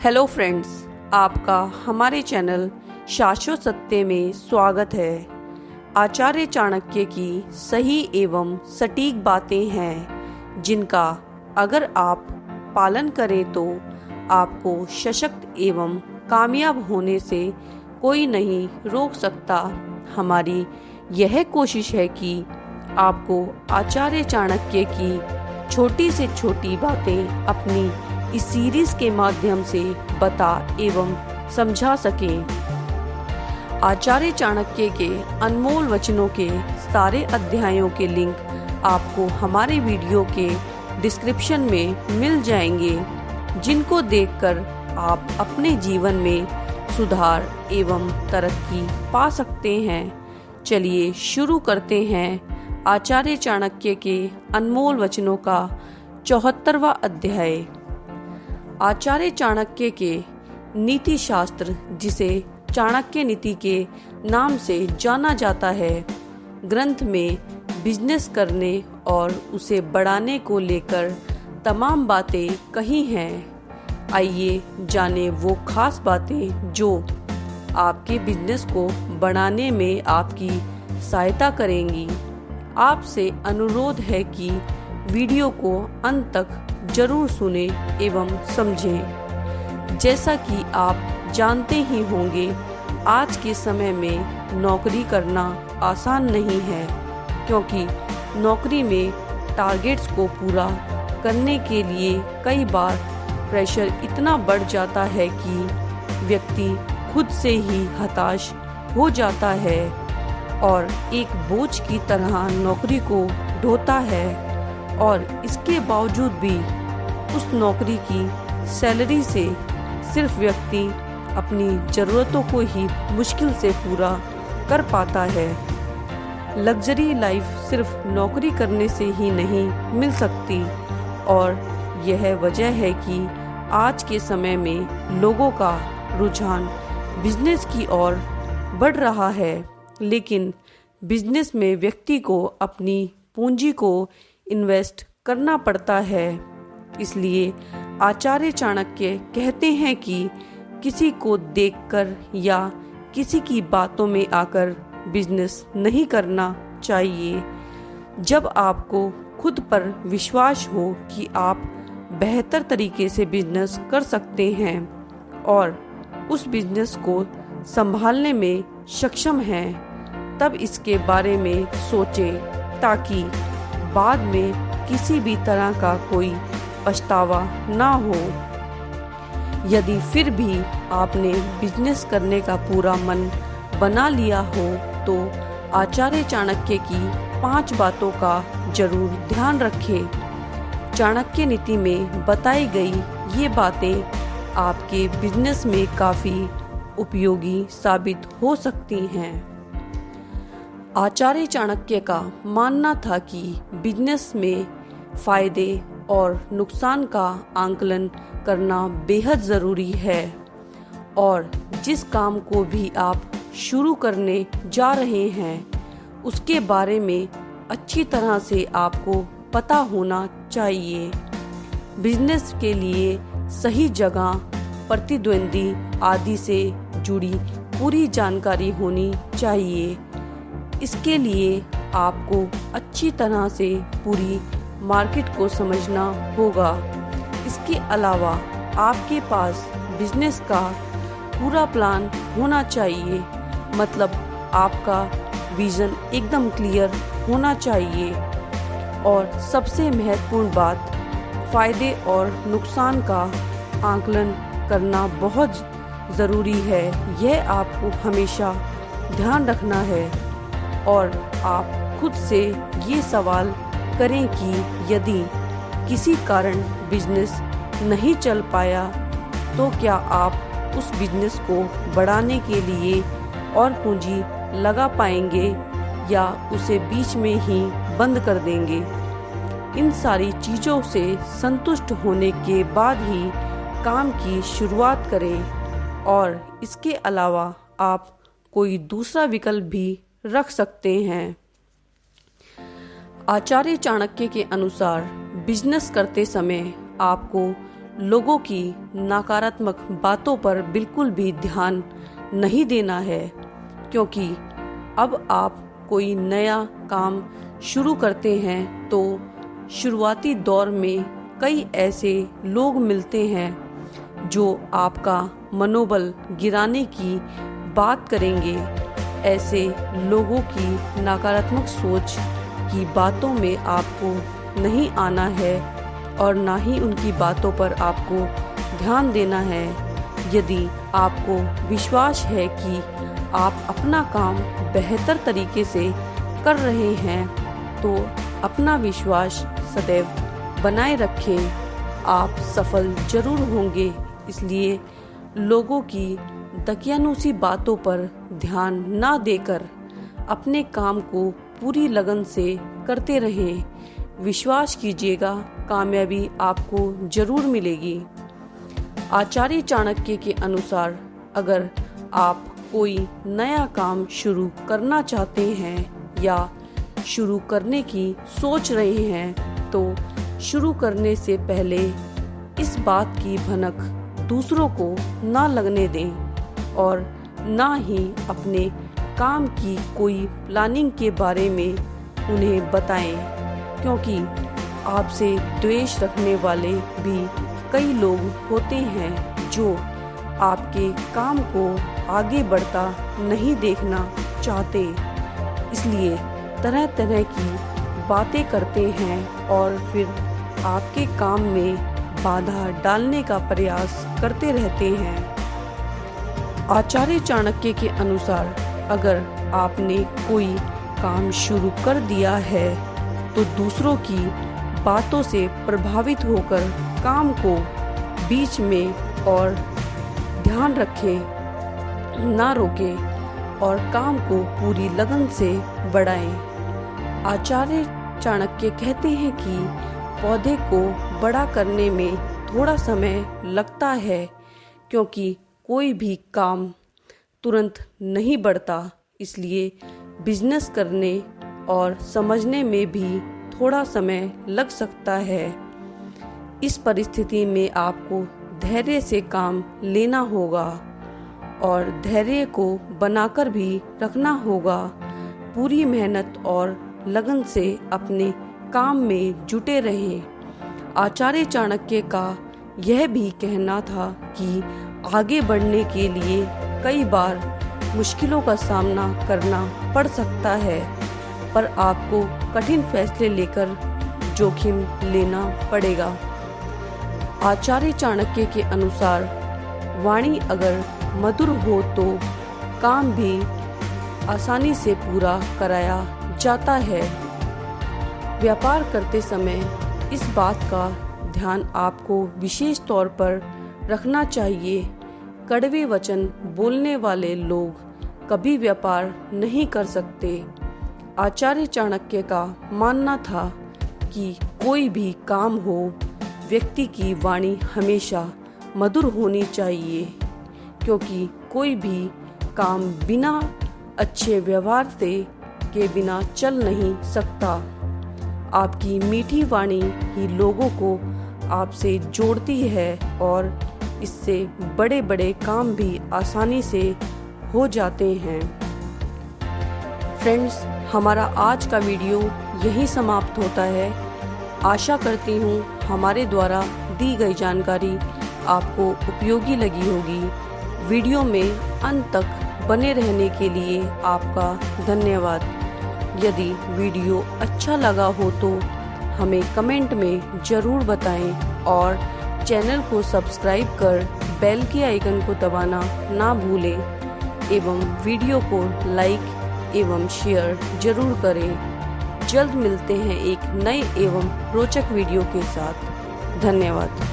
Hello friends, आपका हमारे channel शाश्वत सत्य में स्वागत है। आचार्य चाणक्य की सही एवं सटीक बातें हैं जिनका अगर आप पालन करें तो आपको सशक्त एवं कामयाब होने से कोई नहीं रोक सकता। हमारी यह कोशिश है कि आपको आचार्य चाणक्य की छोटी से छोटी बातें अपनी इस सीरीज के माध्यम से बता एवं समझा सकें। आचार्य चाणक्य के अनमोल वचनों के सारे अध्यायों के लिंक आपको हमारे वीडियो के डिस्क्रिप्शन में मिल जाएंगे, जिनको देखकर आप अपने जीवन में सुधार एवं तरक्की पा सकते हैं। चलिए शुरू करते हैं आचार्य चाणक्य के अनमोल वचनों का 74वां अध्याय। आचार्य चाणक्य के नीति शास्त्र, जिसे चाणक्य नीति के नाम से जाना जाता है, ग्रंथ में बिजनेस करने और उसे बढ़ाने को लेकर तमाम बातें कही हैं। आइए जाने वो खास बातें जो आपके बिजनेस को बढ़ाने में आपकी सहायता करेंगी। आपसे अनुरोध है कि वीडियो को अंत तक जरूर सुने एवं समझें। जैसा कि आप जानते ही होंगे, आज के समय में नौकरी करना आसान नहीं है, क्योंकि नौकरी में टारगेट्स को पूरा करने के लिए कई बार प्रेशर इतना बढ़ जाता है कि व्यक्ति खुद से ही हताश हो जाता है और एक बोझ की तरह नौकरी को ढोता है। और इसके बावजूद भी उस नौकरी की सैलरी से सिर्फ व्यक्ति अपनी ज़रूरतों को ही मुश्किल से पूरा कर पाता है। लग्जरी लाइफ सिर्फ नौकरी करने से ही नहीं मिल सकती, और यह वजह है कि आज के समय में लोगों का रुझान बिजनेस की ओर बढ़ रहा है। लेकिन बिजनेस में व्यक्ति को अपनी पूंजी को इन्वेस्ट करना पड़ता है। इसलिए आचार्य चाणक्य कहते हैं कि किसी को देखकर या किसी की बातों में आकर बिजनेस नहीं करना चाहिए। जब आपको खुद पर विश्वास हो कि आप बेहतर तरीके से बिजनेस कर सकते हैं और उस बिजनेस को संभालने में सक्षम हैं, तब इसके बारे में सोचें, ताकि बाद में किसी भी तरह का कोई पछतावा ना हो। यदि फिर भी आपने बिजनेस करने का पूरा मन बना लिया हो तो आचार्य चाणक्य की 5 बातों का जरूर ध्यान रखें। चाणक्य नीति में बताई गई ये बातें आपके बिजनेस में काफ़ी उपयोगी साबित हो सकती हैं। आचार्य चाणक्य का मानना था कि बिजनेस में फायदे और नुकसान का आंकलन करना बेहद ज़रूरी है, और जिस काम को भी आप शुरू करने जा रहे हैं उसके बारे में अच्छी तरह से आपको पता होना चाहिए। बिजनेस के लिए सही जगह, प्रतिद्वंदी आदि से जुड़ी पूरी जानकारी होनी चाहिए। इसके लिए आपको अच्छी तरह से पूरी मार्केट को समझना होगा। इसके अलावा आपके पास बिजनेस का पूरा प्लान होना चाहिए, मतलब आपका विजन एकदम क्लियर होना चाहिए। और सबसे महत्वपूर्ण बात, फायदे और नुकसान का आकलन करना बहुत ज़रूरी है। यह आपको हमेशा ध्यान रखना है, और आप खुद से ये सवाल करें कि यदि किसी कारण बिजनेस नहीं चल पाया तो क्या आप उस बिजनेस को बढ़ाने के लिए और पूंजी लगा पाएंगे या उसे बीच में ही बंद कर देंगे। इन सारी चीज़ों से संतुष्ट होने के बाद ही काम की शुरुआत करें, और इसके अलावा आप कोई दूसरा विकल्प भी रख सकते हैं। आचार्य चाणक्य के अनुसार बिजनेस करते समय आपको लोगों की नकारात्मक बातों पर बिल्कुल भी ध्यान नहीं देना है, क्योंकि अब आप कोई नया काम शुरू करते हैं तो शुरुआती दौर में कई ऐसे लोग मिलते हैं जो आपका मनोबल गिराने की बात करेंगे। ऐसे लोगों की नकारात्मक सोच की बातों में आपको नहीं आना है और ना ही उनकी बातों पर आपको ध्यान देना है। यदि आपको विश्वास है कि आप अपना काम बेहतर तरीके से कर रहे हैं तो अपना विश्वास सदैव बनाए रखें। आप सफल जरूर होंगे, इसलिए लोगों की दकियानूसी बातों पर ध्यान ना देकर अपने काम को पूरी लगन से करते रहें। विश्वास कीजिएगा, कामयाबी आपको जरूर मिलेगी। आचार्य चाणक्य के अनुसार अगर आप कोई नया काम शुरू करना चाहते हैं या शुरू करने की सोच रहे हैं तो शुरू करने से पहले इस बात की भनक दूसरों को ना लगने दें और ना ही अपने काम की कोई प्लानिंग के बारे में उन्हें बताएं, क्योंकि आपसे द्वेष रखने वाले भी कई लोग होते हैं जो आपके काम को आगे बढ़ता नहीं देखना चाहते, इसलिए तरह तरह की बातें करते हैं और फिर आपके काम में बाधा डालने का प्रयास करते रहते हैं। आचार्य चाणक्य के अनुसार अगर आपने कोई काम शुरू कर दिया है तो दूसरों की बातों से प्रभावित होकर काम को बीच में और ध्यान रखें, ना रोकें और काम को पूरी लगन से बढ़ाएं। आचार्य चाणक्य कहते हैं कि पौधे को बड़ा करने में थोड़ा समय लगता है, क्योंकि कोई भी काम तुरंत नहीं बढ़ता, इसलिए बिजनेस करने और समझने में भी थोड़ा समय लग सकता है। इस परिस्थिति में आपको धैर्य से काम लेना होगा और धैर्य को बनाकर भी रखना होगा। पूरी मेहनत और लगन से अपने काम में जुटे रहें। आचार्य चाणक्य का यह भी कहना था कि आगे बढ़ने के लिए कई बार मुश्किलों का सामना करना पड़ सकता है, पर आपको कठिन फैसले लेकर जोखिम लेना पड़ेगा। आचार्य चाणक्य के अनुसार वाणी अगर मधुर हो तो काम भी आसानी से पूरा कराया जाता है। व्यापार करते समय इस बात का ध्यान आपको विशेष तौर पर रखना चाहिए। कड़वे वचन बोलने वाले लोग कभी व्यापार नहीं कर सकते। आचार्य चाणक्य का मानना था कि कोई भी काम हो, व्यक्ति की वाणी हमेशा मधुर होनी चाहिए, क्योंकि कोई भी काम बिना अच्छे व्यवहार के बिना चल नहीं सकता। आपकी मीठी वाणी ही लोगों को आपसे जोड़ती है और इससे बड़े बड़े काम भी आसानी से हो जाते हैं। फ्रेंड्स, हमारा आज का वीडियो यहीं समाप्त होता है। आशा करती हूँ हमारे द्वारा दी गई जानकारी आपको उपयोगी लगी होगी। वीडियो में अंत तक बने रहने के लिए आपका धन्यवाद। यदि वीडियो अच्छा लगा हो तो हमें कमेंट में ज़रूर बताएं और चैनल को सब्सक्राइब कर बेल के आइकन को दबाना ना भूलें एवं वीडियो को लाइक एवं शेयर जरूर करें। जल्द मिलते हैं एक नए एवं रोचक वीडियो के साथ। धन्यवाद।